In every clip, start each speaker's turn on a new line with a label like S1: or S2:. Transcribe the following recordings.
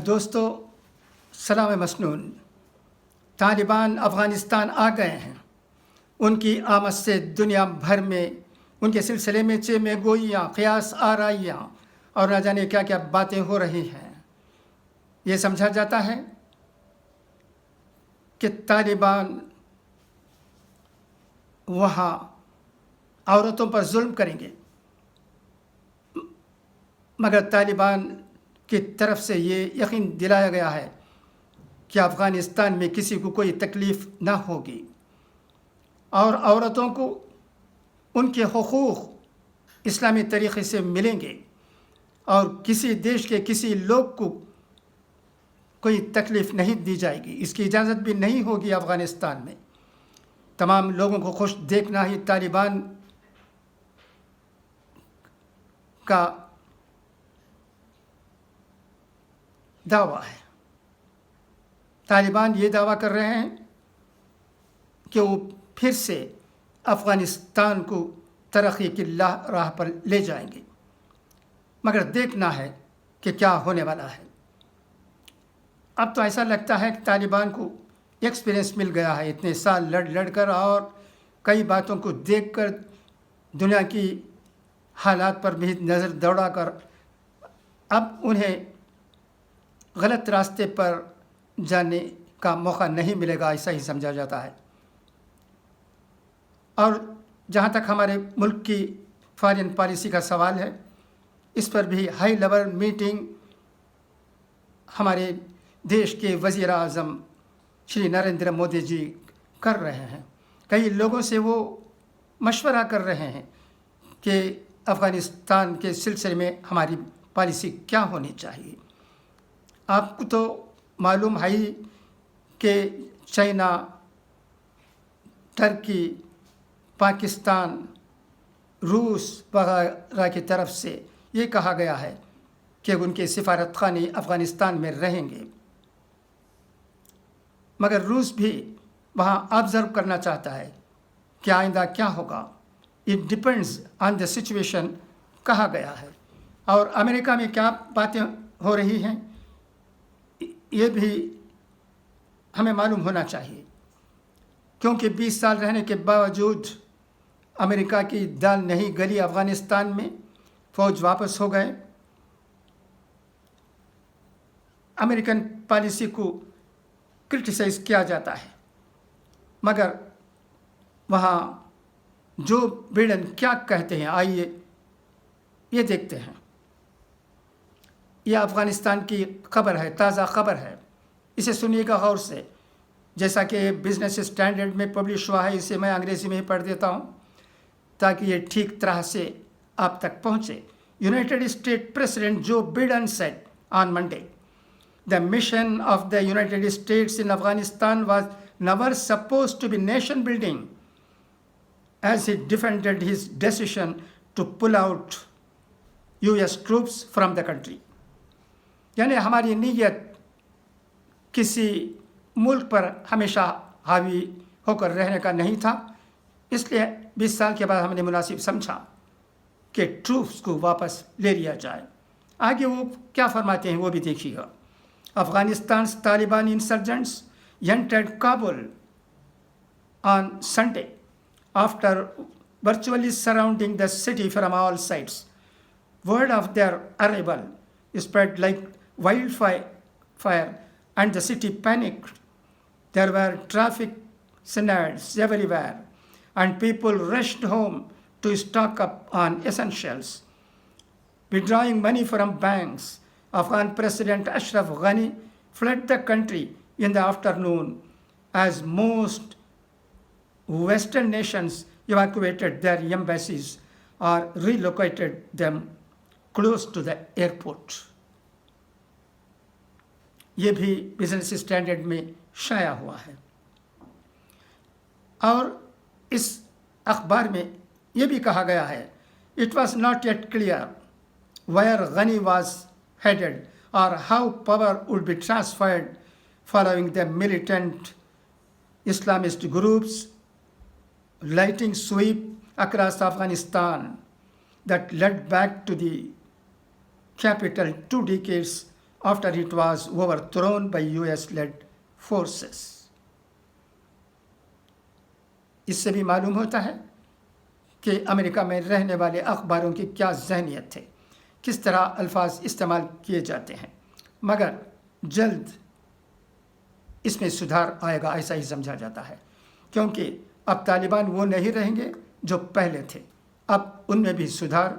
S1: دوستو سلام مصنون. طالبان افغانستان آ گئے ہیں. ان کی آمد سے دنیا بھر میں ان کے سلسلے میں چیمے گوئیاں، قیاس آرائیاں اور نہ جانے کیا کیا باتیں ہو رہی ہیں. یہ سمجھا جاتا ہے کہ طالبان وہاں عورتوں پر ظلم کریں گے، مگر طالبان کی طرف سے یہ یقین دلایا گیا ہے کہ افغانستان میں کسی کو کوئی تکلیف نہ ہوگی اور عورتوں کو ان کے حقوق اسلامی طریقے سے ملیں گے اور کسی دیش کے کسی لوگ کو کوئی تکلیف نہیں دی جائے گی. اس کی اجازت بھی نہیں ہوگی افغانستان میں. تمام لوگوں کو خوش دیکھنا ہی طالبان کا دعویٰ ہے. طالبان یہ دعویٰ کر رہے ہیں کہ وہ پھر سے افغانستان کو ترقی کی راہ پر لے جائیں گے، مگر دیکھنا ہے کہ کیا ہونے والا ہے. اب تو ایسا لگتا ہے کہ طالبان کو ایکسپیرئنس مل گیا ہے اتنے سال لڑ کر اور کئی باتوں کو دیکھ کر، دنیا کی حالات پر بھی نظر دوڑا کر اب انہیں غلط راستے پر جانے کا موقع نہیں ملے گا، ایسا ہی سمجھا جاتا ہے. اور جہاں تک ہمارے ملک کی فارن پالیسی کا سوال ہے، اس پر بھی ہائی لیول میٹنگ ہمارے دیش کے وزیر اعظم شری نریندر مودی جی کر رہے ہیں. کئی لوگوں سے وہ مشورہ کر رہے ہیں کہ افغانستان کے سلسلے میں ہماری پالیسی کیا ہونی چاہیے. آپ کو تو معلوم ہے کہ چائنا، ترکی، پاکستان، روس وغیرہ کی طرف سے یہ کہا گیا ہے کہ ان کے سفارت خانے افغانستان میں رہیں گے، مگر روس بھی وہاں آبزرو کرنا چاہتا ہے کہ آئندہ کیا ہوگا. It depends on the situation کہا گیا ہے. اور امریکہ میں کیا باتیں ہو رہی ہیں یہ بھی ہمیں معلوم ہونا چاہیے، کیونکہ 20 سال رہنے کے باوجود امریکہ کی دال نہیں گلی. افغانستان میں فوج واپس ہو گئے. امریکن پالیسی کو کرٹیسائز کیا جاتا ہے، مگر وہاں جو بائیڈن کیا کہتے ہیں آئیے یہ دیکھتے ہیں. یہ افغانستان کی خبر ہے، تازہ خبر ہے، اسے سنیے گا غور سے. جیسا کہ بزنس اسٹینڈرڈ میں پبلش ہوا ہے، اسے میں انگریزی میں ہی پڑھ دیتا ہوں تاکہ یہ ٹھیک طرح سے آپ تک پہنچے. United state president Joe Biden said on Monday, the mission of the United States in Afghanistan was never supposed to be nation building, as he defended his decision to pull out US troops from the country. یعنی ہماری نیت کسی ملک پر ہمیشہ حاوی ہو کر رہنے کا نہیں تھا، اس لیے 20 سال کے بعد ہم نے مناسب سمجھا کہ ٹروپس کو واپس لے لیا جائے. آگے وہ کیا فرماتے ہیں وہ بھی دیکھیے گا. Afghanistan's Taliban insurgents entered Kabul on Sunday after virtually surrounding the city from all sides. Word of their arrival spread like wildfire and the city panicked. There were traffic snares everywhere and people rushed home to stock up on essentials. Withdrawing money from banks, Afghan President Ashraf Ghani fled the country in the afternoon as most Western nations evacuated their embassies or relocated them close to the airport. یہ بھی business standard میں شائع ہوا ہے. اور اس اخبار میں یہ بھی کہا گیا ہے It was not yet clear where Ghani was headed or how power would be transferred following the militant Islamist groups' lightning sweep across Afghanistan that led back to the capital 2 decades after it was overthrown by US-led forces. اس سے بھی معلوم ہوتا ہے کہ امریکہ میں رہنے والے اخباروں کی کیا ذہنیت ہے، کس طرح الفاظ استعمال کیے جاتے ہیں، مگر جلد اس میں سدھار آئے گا ایسا ہی سمجھا جاتا ہے، کیونکہ اب طالبان وہ نہیں رہیں گے جو پہلے تھے، اب ان میں بھی سدھار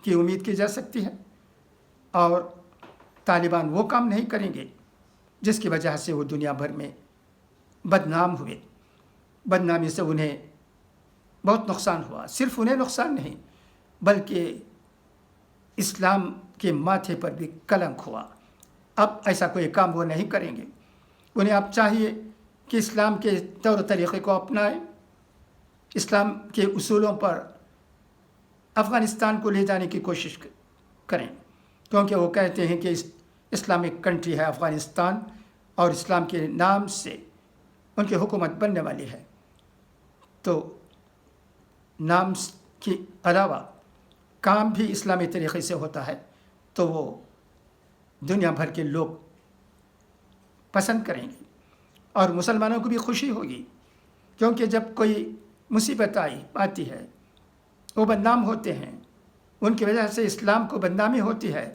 S1: کی امید کی جا سکتی ہے، اور طالبان وہ کام نہیں کریں گے جس کی وجہ سے وہ دنیا بھر میں بدنام ہوئے۔ بدنامی سے انہیں بہت نقصان ہوا، صرف انہیں نقصان نہیں بلکہ اسلام کے ماتھے پر بھی کلنک ہوا۔ اب ایسا کوئی کام وہ نہیں کریں گے، انہیں اب چاہیے کہ اسلام کے طور طریقے کو اپنائیں، اسلام کے اصولوں پر افغانستان کو لے جانے کی کوشش کریں، کیونکہ وہ کہتے ہیں کہ اسلامک کنٹری ہے افغانستان، اور اسلام کے نام سے ان کی حکومت بننے والی ہے۔ تو نام کے علاوہ کام بھی اسلامی طریقے سے ہوتا ہے تو وہ دنیا بھر کے لوگ پسند کریں گے، اور مسلمانوں کو بھی خوشی ہوگی، کیونکہ جب کوئی مصیبت آتی ہے وہ بدنام ہوتے ہیں، ان کی وجہ سے اسلام کو بدنامی ہوتی ہے،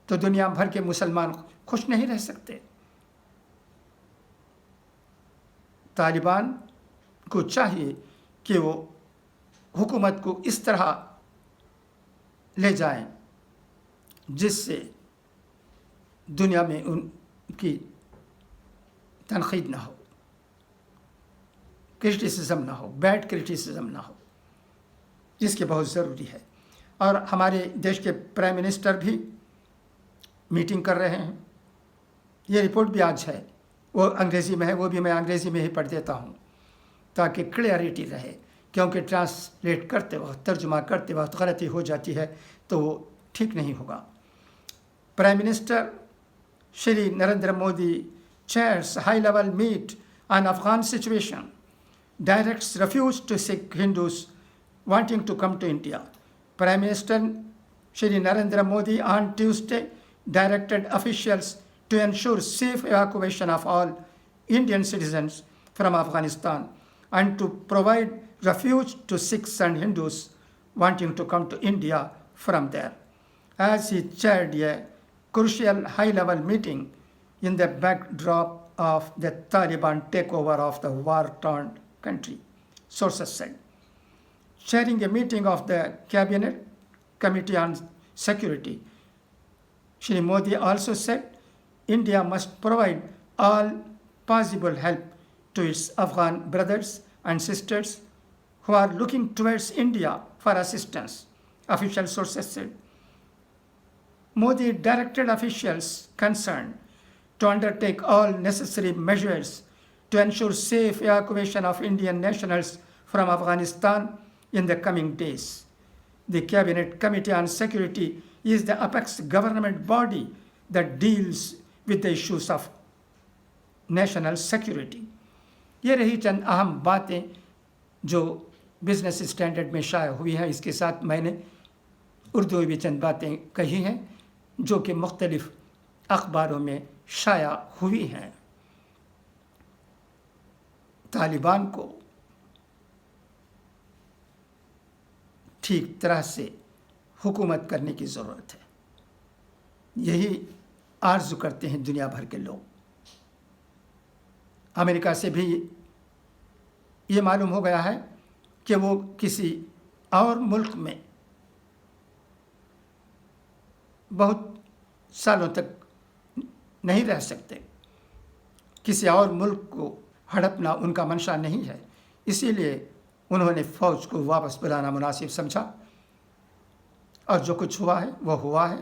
S1: تو دنیا بھر کے مسلمان خوش نہیں رہ سکتے۔ طالبان کو چاہیے کہ وہ حکومت کو اس طرح لے جائیں جس سے دنیا میں ان کی تنقید نہ ہو، کرٹیسزم نہ ہو، بیڈ کرٹیسزم نہ ہو، جس کی بہت ضروری ہے۔ اور ہمارے دیش کے پرائم منسٹر بھی میٹنگ کر رہے ہیں، یہ رپورٹ بھی آج ہے، وہ انگریزی میں ہے، وہ بھی میں انگریزی میں ہی پڑھ دیتا ہوں تاکہ کلیئرٹی رہے، کیونکہ ٹرانسلیٹ کرتے وقت، ترجمہ کرتے وقت غلطی ہو جاتی ہے تو وہ ٹھیک نہیں ہوگا۔ Prime minister Shri Narendra Modi chairs high-level meet on Afghan situation, directs refuge to Sikh Hindus wanting to come to India. Prime Minister Shri Narendra Modi on Tuesday directed officials to ensure safe evacuation of all Indian citizens from Afghanistan and to provide refuge to Sikhs and Hindus wanting to come to India from there. As he chaired a crucial high-level meeting in the backdrop of the Taliban takeover of the war-torn country, sources said. Chairing a meeting of the Cabinet Committee on Security, Shri Modi also said India must provide all possible help to its Afghan brothers and sisters who are looking towards India for assistance, official sources said. Modi directed officials concerned to undertake all necessary measures to ensure safe evacuation of Indian nationals from Afghanistan in the coming days. The Cabinet Committee on Security is the apex government body that deals with the issues of national security. یہ رہی چند اہم باتیں جو business standard میں شائع ہوئی ہیں۔ اس کے ساتھ میں نے اردو میں بھی چند باتیں کہی ہیں جو کہ مختلف اخباروں میں شائع ہوئی ہیں۔ طالبان کو ٹھیک طرح سے حکومت کرنے کی ضرورت ہے، یہی آرزو کرتے ہیں دنیا بھر کے لوگ۔ امریکہ سے بھی یہ معلوم ہو گیا ہے کہ وہ کسی اور ملک میں بہت سالوں تک نہیں رہ سکتے، کسی اور ملک کو ہڑپنا ان کا منشا نہیں ہے، اسی لیے انہوں نے فوج کو واپس بلانا مناسب سمجھا، اور جو کچھ ہوا ہے وہ ہوا ہے،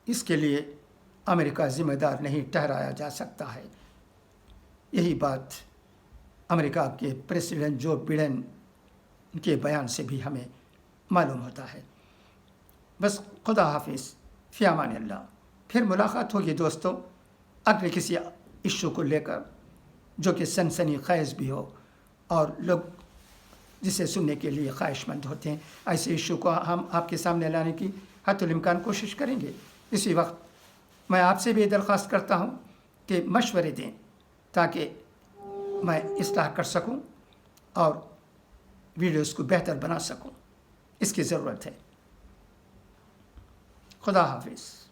S1: اس کے لیے امریکہ ذمہ دار نہیں ٹھہرایا جا سکتا ہے۔ یہی بات امریکہ کے پریزیڈنٹ جو بائیڈن کے بیان سے بھی ہمیں معلوم ہوتا ہے۔ بس خدا حافظ، فی امان اللہ۔ پھر ملاقات ہوگی دوستوں اگلے کسی ایشو کو لے کر جو کہ سنسنی خیز بھی ہو اور لوگ جسے سننے کے لیے خواہش مند ہوتے ہیں۔ ایسے ایشو کو ہم آپ کے سامنے لانے کی حتی الامکان کوشش کریں گے. اسی وقت میں آپ سے بھی درخواست کرتا ہوں کہ مشورے دیں تاکہ میں اصلاح کر سکوں اور ویڈیوز کو بہتر بنا سکوں. اس کی ضرورت ہے. خدا حافظ.